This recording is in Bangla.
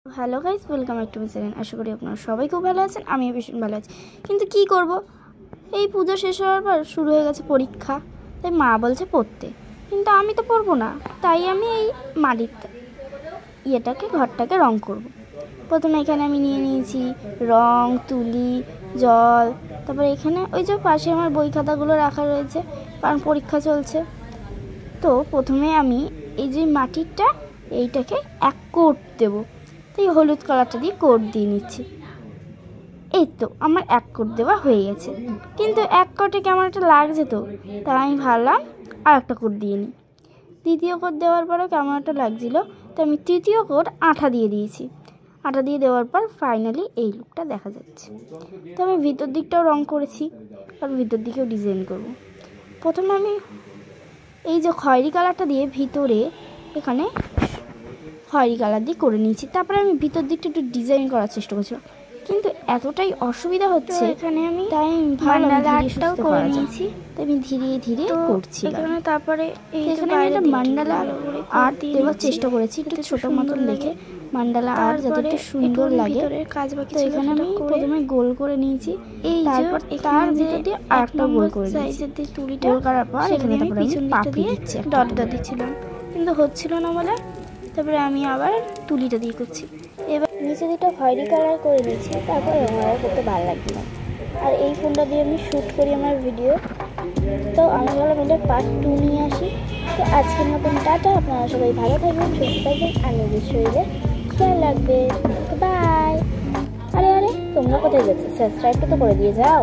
Hello guys, welcome back to my channel. আশা করি আপনারা সবাই খুব ভালো আছেন, আমিও ভীষণ ভালো আছি। কিন্তু কি করব, এই পুজো শেষ হওয়ার পর শুরু হয়ে গেছে পরীক্ষা। তাই মা বলছে পড়তে, কিন্তু আমি তো পড়বো না। তাই আমি এই মাটির ঘরটাকে রং করব। প্রথমে এখানে আমি নিয়ে নিয়েছি রং, তুলি, জল। তারপরে এখানে ওই যে পাশে আমার বই খাতাগুলো রাখা রয়েছে, কারণ পরীক্ষা চলছে। তো প্রথমে আমি এই যে মাটিরটা এইটাকে এক কোট দেবো। তাই হলুদ কালারটা দিয়ে কোট দিয়ে নিচ্ছি। এই তো আমার এক কোট দেওয়া হয়ে গেছে, কিন্তু এক কোটে কেমন একটা লাগছে, তো তাই আমি ভাবলাম আর একটা কোট দিয়ে নিই। দ্বিতীয় কোট দেওয়ার পরেও কেমন একটা লাগছিলো, তো আমি তৃতীয় কোট আঠা দিয়ে দিয়েছি। আঠা দিয়ে দেওয়ার পর ফাইনালি এই লুকটা দেখা যাচ্ছে। তো আমি ভিতর দিকটাও রং করেছি, আর ভিতর দিকেও ডিজাইন করব। প্রথমে আমি এই যে খয়েরি কালারটা দিয়ে ভিতরে এখানে খয়েরি কালার দিয়ে করে নিয়েছি। তারপরে আমি ভিতর দিকটা একটু ডিজাইন করার চেষ্টা করছিলাম, কিন্তু এতটাই অসুবিধা হচ্ছে এখানে আমি, তাই মান্ডালা আর্টটাও করে নিয়েছি। তাই আমি ধীরে ধীরে করছি এখানে। তারপরে এখানে আমি একটা মান্ডালা আর্ট দেওয়ার চেষ্টা করেছি, একটু ছোটো মতন দেখে মান্ডালা আর্ট যাতে একটু সুন্দর লাগে। তো এখানে আমি প্রথমে গোল করে নিয়েছি, তারপর তার ভিতর দিয়ে আরেকটা গোল করে নিয়েছি। গোল করার পর এখানে তারপরে আমি পাপড়ি দিচ্ছি, ডট ডট দিচ্ছিলাম, কিন্তু হচ্ছিল না বলে তারপরে আমি আবার তুলিটা দিয়ে করছি। এবার নিচে দুটো খয়েরি কালার করে দিচ্ছি, তারপরে রঙার করতে ভালো লাগবে না। আর এই ফোনটা দিয়ে আমি শ্যুট করি আমার ভিডিও। তো আমি ভাবলাম এটা পার্ট 2 নিয়ে আসি। তো আজকের মতন টাটা, আপনারা সবাই ভালো থাকবেন, সুস্থ থাকবেন, আর নিজের শরীরে খেয়াল রাখবেন। বাই। আরে তোমরা কোথায় যাচ্ছ? সাবস্ক্রাইবটা তো করে দিয়ে যাও।